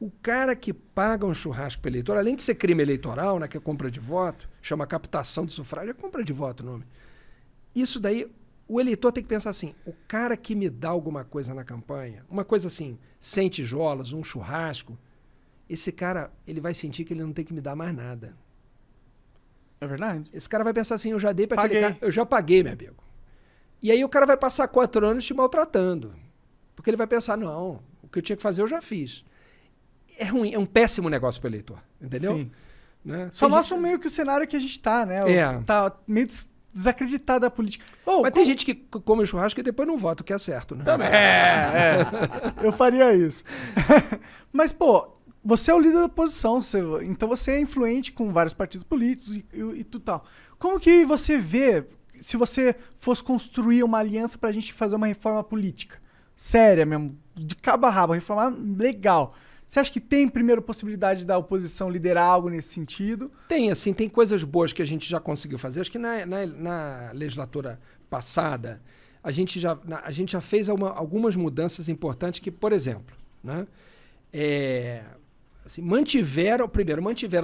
O cara que paga um churrasco para eleitor, além de ser crime eleitoral, né, que é compra de voto, chama captação do sufrágio, é compra de voto o nome. Isso daí, o eleitor tem que pensar assim, o cara que me dá alguma coisa na campanha, uma coisa assim, 100 tijolos, um churrasco, esse cara, ele vai sentir que ele não tem que me dar mais nada. É verdade. Esse cara vai pensar assim, eu já dei para aquele cara, eu já paguei, meu amigo. E aí o cara vai passar 4 anos te maltratando. Porque ele vai pensar, não, o que eu tinha que fazer eu já fiz. É ruim, é um péssimo negócio para o eleitor, entendeu? Sim. Né? Só mostra meio que o cenário que a gente tá, né? Tá meio desacreditado da política. Mas tem gente que come churrasco e depois não vota, o que é certo, né? Também. Eu faria isso. Mas, pô, você é o líder da oposição, então você é influente com vários partidos políticos e tudo tal. Como que você vê, se você fosse construir uma aliança pra gente fazer uma reforma política? Séria mesmo, de cabo a rabo, reforma legal. Você acha que tem, primeiro, possibilidade da oposição liderar algo nesse sentido? Tem, assim, tem coisas boas que a gente já conseguiu fazer. Assim, acho que na legislatura passada, a gente já fez algumas mudanças importantes que, por exemplo, né, assim, mantiveram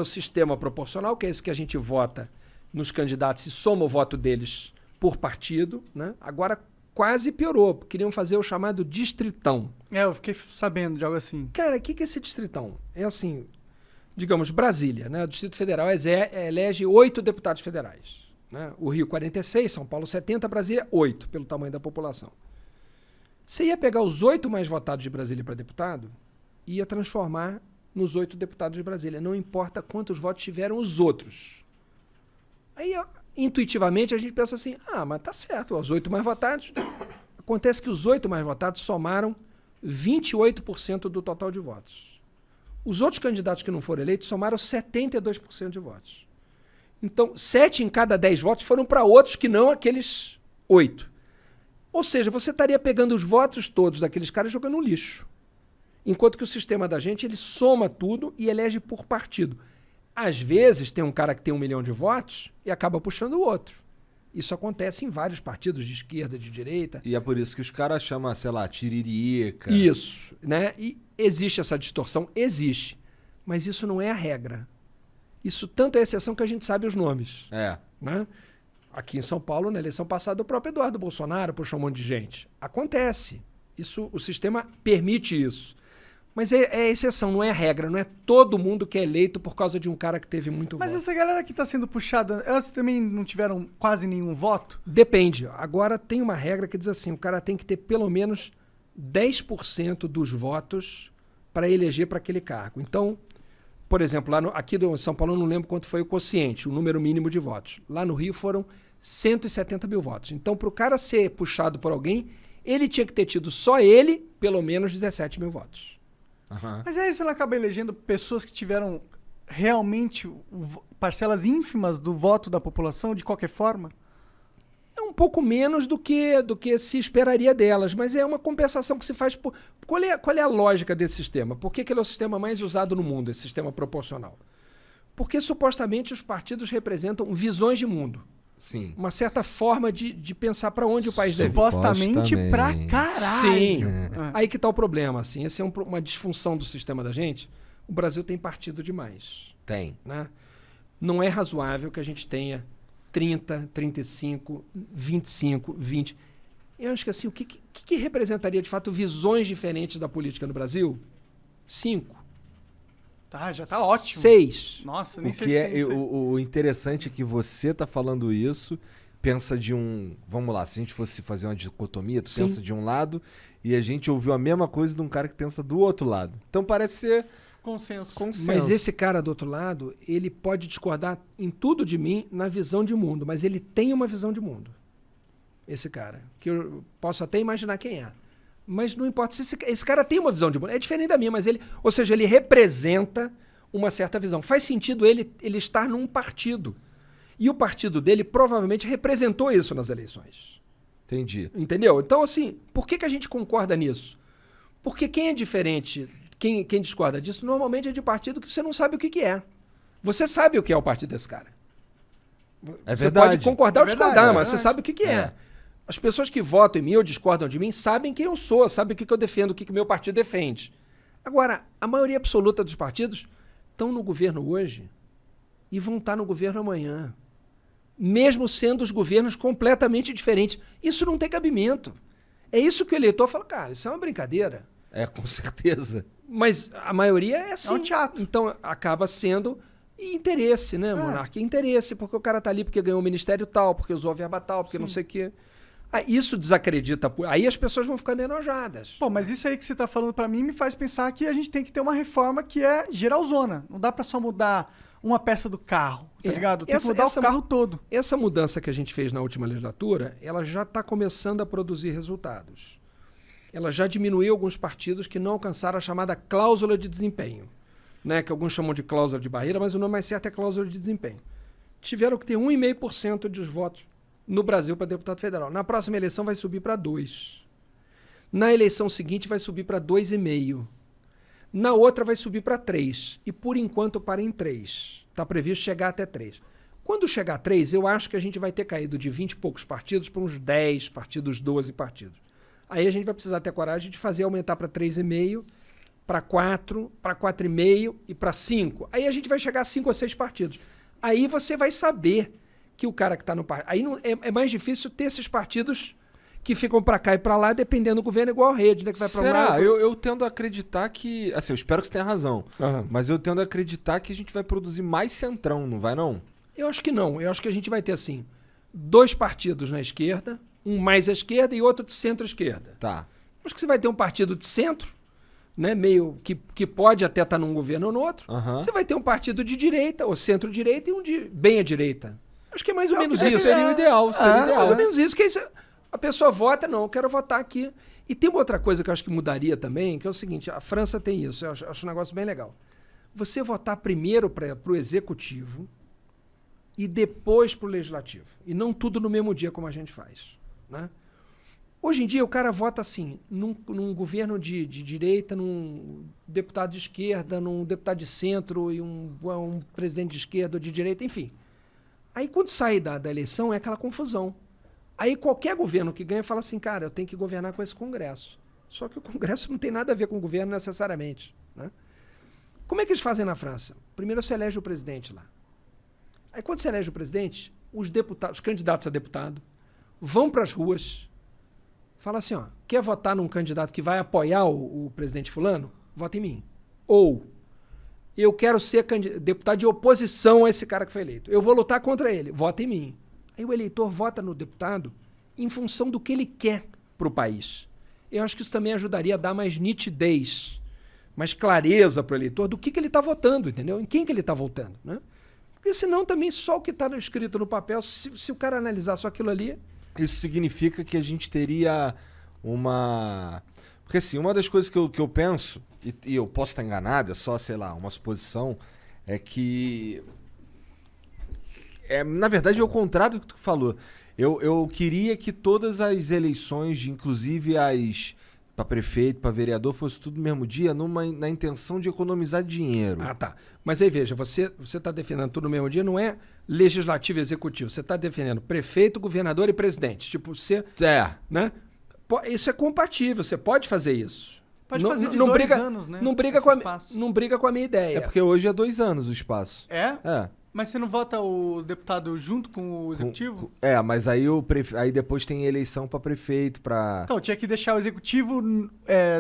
o sistema proporcional, que é esse que a gente vota nos candidatos e soma o voto deles por partido, né? Agora quase piorou, queriam fazer o chamado distritão. Eu fiquei sabendo de algo assim. Cara, o que é esse distritão? É assim, digamos, Brasília, né? O Distrito Federal elege 8 deputados federais. Né? O Rio, 46, São Paulo, 70, Brasília, 8, pelo tamanho da população. Você ia pegar os 8 mais votados de Brasília para deputado e ia transformar nos 8 deputados de Brasília. Não importa quantos votos tiveram os outros. Aí, intuitivamente, a gente pensa assim, mas tá certo, os 8 mais votados. Acontece que os 8 mais votados somaram 28% do total de votos. Os outros candidatos que não foram eleitos somaram 72% de votos. Então, 7 em cada 10 votos foram para outros que não aqueles 8. Ou seja, você estaria pegando os votos todos daqueles caras e jogando no lixo. Enquanto que o sistema da gente, ele soma tudo e elege por partido. Às vezes, tem um cara que tem 1 milhão de votos e acaba puxando o outro. Isso acontece em vários partidos de esquerda, de direita. E é por isso que os caras chamam, sei lá, tiririca. Isso, né? E existe essa distorção? Existe. Mas isso não é a regra. Isso tanto é exceção que a gente sabe os nomes. Né? Aqui em São Paulo, na eleição passada, o próprio Eduardo Bolsonaro puxou um monte de gente. Acontece. Isso, o sistema permite isso. Mas é exceção, não é regra. Não é todo mundo que é eleito por causa de um cara que teve muito voto. Mas essa galera que está sendo puxada, elas também não tiveram quase nenhum voto? Depende. Agora tem uma regra que diz assim, o cara tem que ter pelo menos 10% dos votos para eleger para aquele cargo. Então, por exemplo, aqui em São Paulo eu não lembro quanto foi o quociente, o número mínimo de votos. Lá no Rio foram 170 mil votos. Então, para o cara ser puxado por alguém, ele tinha que ter tido só ele pelo menos 17 mil votos. Uhum. Mas aí você não acaba elegendo pessoas que tiveram realmente parcelas ínfimas do voto da população, de qualquer forma? É um pouco menos do que se esperaria delas, mas é uma compensação que se faz por... Qual é a lógica desse sistema? Por que ele é o sistema mais usado no mundo, esse sistema proporcional? Porque supostamente os partidos representam visões de mundo. Sim. Uma certa forma de pensar para onde o país deve ir. Supostamente pra caralho. Sim. Aí que tá o problema, assim. Essa é uma disfunção do sistema da gente. O Brasil tem partido demais. Tem. Né? Não é razoável que a gente tenha 30, 35, 25, 20. Eu acho que assim, o que representaria de fato visões diferentes da política no Brasil? 5. Tá, já tá ótimo. 6. Nossa, nem O sei que se é tem o interessante é que você tá falando isso, pensa de um... Vamos lá, se a gente fosse fazer uma dicotomia, tu pensa de um lado e a gente ouviu a mesma coisa de um cara que pensa do outro lado. Então parece ser... Consenso. Mas esse cara do outro lado, ele pode discordar em tudo de mim na visão de mundo, mas ele tem uma visão de mundo. Esse cara, que eu posso até imaginar quem é. Mas não importa, se esse cara tem uma visão de mundo, é diferente da minha, mas ele, ou seja, ele representa uma certa visão. Faz sentido ele estar num partido. E o partido dele provavelmente representou isso nas eleições. Entendi. Entendeu? Então, assim, por que a gente concorda nisso? Porque quem é diferente, quem discorda disso, normalmente é de partido que você não sabe o que é. Você sabe o que é o partido desse cara. É você verdade. pode concordar ou discordar, mas você sabe o que é. As pessoas que votam em mim ou discordam de mim sabem quem eu sou, sabem o que eu defendo, o que meu partido defende. Agora, a maioria absoluta dos partidos estão no governo hoje e vão estar no governo amanhã. Mesmo sendo os governos completamente diferentes. Isso não tem cabimento. É isso que o eleitor fala, cara, isso é uma brincadeira. Com certeza. Mas a maioria é assim. É um teatro. Então acaba sendo interesse, né, Monark? Interesse, porque o cara tá ali porque ganhou o ministério tal, porque usou a verba tal, porque não sei o quê. Isso desacredita. Aí as pessoas vão ficando enojadas. Pô, mas isso aí que você tá falando pra mim me faz pensar que a gente tem que ter uma reforma que é geralzona. Não dá pra só mudar uma peça do carro, tá ligado? Tem que mudar o carro todo. Essa mudança que a gente fez na última legislatura, ela já está começando a produzir resultados. Ela já diminuiu alguns partidos que não alcançaram a chamada cláusula de desempenho, né? Que alguns chamam de cláusula de barreira, mas o nome mais certo é cláusula de desempenho. Tiveram que ter 1,5% dos votos no Brasil para deputado federal. Na próxima eleição vai subir para 2%. Na eleição seguinte vai subir para 2,5%. Na outra vai subir para 3%. E por enquanto para em 3%. Está previsto chegar até 3%. Quando chegar a 3%, eu acho que a gente vai ter caído de 20 e poucos partidos para uns 10 partidos, 12 partidos. Aí a gente vai precisar ter coragem de fazer aumentar para 3,5%, para 4%, para 4,5% e para 5%. Aí a gente vai chegar a 5 ou 6 partidos. Aí você vai saber que o cara que está no partido... Aí não, é mais difícil ter esses partidos que ficam para cá e para lá, dependendo do governo, igual a rede, né? Que vai pra Será? um lado. Eu tendo a acreditar que... Assim, eu espero que você tenha razão. Mas eu tendo a acreditar que a gente vai produzir mais centrão, não vai não? Eu acho que não. Eu acho que a gente vai ter, assim, 2 partidos na esquerda, um mais à esquerda e outro de centro-esquerda. Tá. Acho que você vai ter um partido de centro, né? Meio que pode até estar num governo ou no outro. Você vai ter um partido de direita, ou centro-direita, e um de bem à direita. Acho que é mais ou menos isso. Seria o ideal. Mais ou menos isso. Que a pessoa vota, não, eu quero votar aqui. E tem uma outra coisa que eu acho que mudaria também, que é o seguinte, a França tem isso, eu acho um negócio bem legal. Você votar primeiro para o executivo e depois para o legislativo. E não tudo no mesmo dia como a gente faz, né? Hoje em dia o cara vota assim, num governo de direita, num deputado de esquerda, num deputado de centro e um presidente de esquerda ou de direita, enfim. Aí quando sai da eleição é aquela confusão. Aí qualquer governo que ganha fala assim, cara, eu tenho que governar com esse Congresso. Só que o Congresso não tem nada a ver com o governo necessariamente, né? Como é que eles fazem na França? Primeiro se elege o presidente lá. Aí quando se elege o presidente, os candidatos a deputado vão para as ruas, fala assim, ó, quer votar num candidato que vai apoiar o presidente fulano? Vota em mim. Ou, eu quero ser deputado de oposição a esse cara que foi eleito. Eu vou lutar contra ele. Vota em mim. Aí o eleitor vota no deputado em função do que ele quer para o país. Eu acho que isso também ajudaria a dar mais nitidez, mais clareza para o eleitor do que ele está votando, entendeu? Em quem que ele está votando, né? Porque senão também só o que está escrito no papel, se o cara analisar só aquilo ali... Isso significa que a gente teria uma... Porque assim, uma das coisas que eu penso, e eu posso estar enganado, é só, sei lá, uma suposição, é que... na verdade, é o contrário do que tu falou. Eu queria que todas as eleições, inclusive as para prefeito, para vereador, fosse tudo no mesmo dia, na intenção de economizar dinheiro. Ah, tá. Mas aí, veja, você está defendendo tudo no mesmo dia, não é legislativo e executivo. Você está defendendo prefeito, governador e presidente. Tipo, você... né? Isso é compatível, você pode fazer isso. Pode fazer de 2 anos, né? Não briga com a minha ideia. É porque hoje é 2 anos o espaço. É? É. Mas você não vota o deputado junto com o executivo? Mas aí, aí depois tem eleição para prefeito, para... Então, tinha que deixar o executivo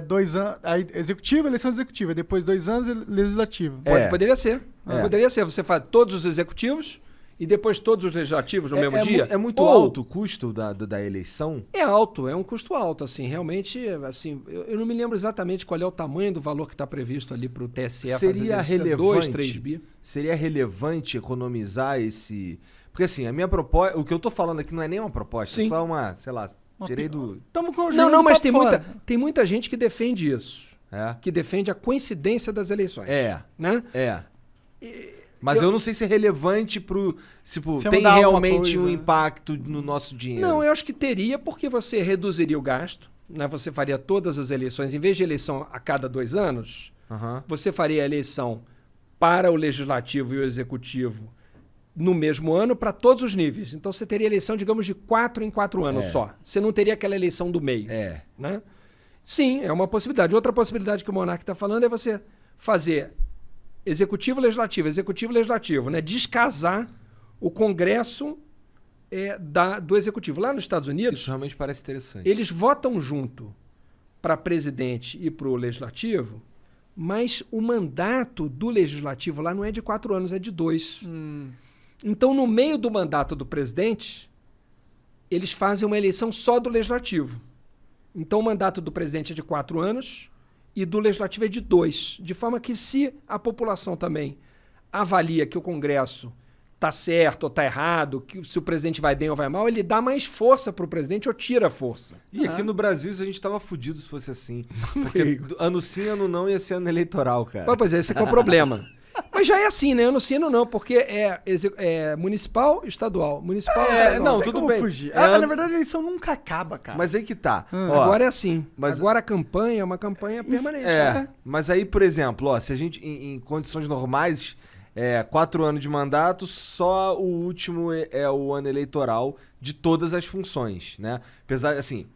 2 anos... Aí, executivo, eleição do executivo. Depois 2 anos, legislativo. Poderia ser. Poderia ser. Você faz todos os executivos e depois todos os legislativos no mesmo dia. É muito alto o custo da eleição? É alto, é um custo alto, assim, realmente, assim, eu não me lembro exatamente qual é o tamanho do valor que está previsto ali para o TSE seria fazer relevante, 2, 3 bi. Seria relevante economizar esse... Porque assim, a minha proposta, o que eu tô falando aqui não é nem uma proposta, é só uma, sei lá, tirei do... Não, mas tem muita gente que defende isso, que defende a coincidência das eleições. Né? Mas eu não sei se é relevante pro... Tipo, tem realmente um impacto no nosso dinheiro. Não, eu acho que teria, porque você reduziria o gasto, né? Você faria todas as eleições, em vez de eleição a cada 2 anos, você faria a eleição para o legislativo e o executivo no mesmo ano para todos os níveis. Então você teria eleição, digamos, de 4 em 4 anos só. Você não teria aquela eleição do meio. Né? Sim, é uma possibilidade. Outra possibilidade que o Monark está falando é você fazer executivo, legislativo, né? Descasar o Congresso do executivo. Lá nos Estados Unidos, Isso realmente parece interessante. eles votam junto para presidente e para o legislativo, mas o mandato do legislativo lá não é de 4 anos, é de 2. Então, no meio do mandato do presidente, eles fazem uma eleição só do legislativo. Então, o mandato do presidente é de 4 anos e do legislativo é de 2. De forma que, se a população também avalia que o Congresso está certo ou está errado, que se o presidente vai bem ou vai mal, ele dá mais força para o presidente ou tira a força. E aqui no Brasil a gente tava fudido se fosse assim. Porque ano sim, ano não ia ser ano eleitoral, cara. Pois é, esse é que é o problema. Mas já é assim, né? Ano sim, ano não, porque é municipal, estadual. Municipal, estadual. não, Tem tudo como bem. fugir. Na verdade, a eleição nunca acaba, cara. Mas aí que tá. Ó, Agora é assim. mas- Agora a campanha é uma campanha permanente. mas aí, por exemplo, ó, se a gente, em condições normais, 4 anos de mandato, só o último é o ano eleitoral de todas as funções, né? Apesar, assim,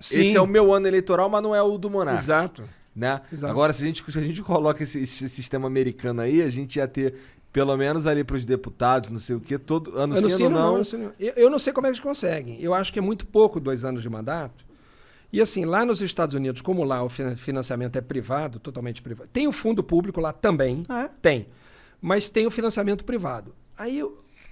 Sim. esse é o meu ano eleitoral, mas não é o do Monarca. Exato. Né? Exato. Agora, se a gente coloca esse sistema americano aí, a gente ia ter, pelo menos ali pros deputados, não sei o quê, todo ano sim, ano não. ano sim, não. Eu não sei como é que eles conseguem. Eu acho que é muito pouco 2 anos de mandato. E assim, lá nos Estados Unidos, como lá o financiamento é privado, totalmente privado, tem o fundo público lá também, tem, mas tem o financiamento privado. Aí,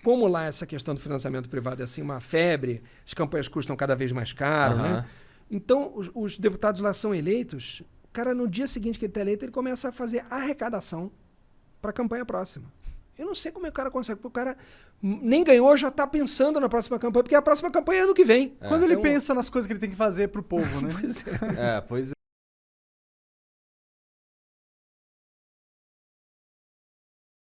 como lá essa questão do financiamento privado é assim uma febre, as campanhas custam cada vez mais caro, né? Então, os deputados lá são eleitos, o cara no dia seguinte que ele está eleito, ele começa a fazer arrecadação para a campanha próxima. Eu não sei como é que o cara consegue, porque o cara nem ganhou, já está pensando na próxima campanha, porque a próxima campanha é ano que vem. Quando ele pensa nas coisas que ele tem que fazer pro povo, né? Pois é. Pois é.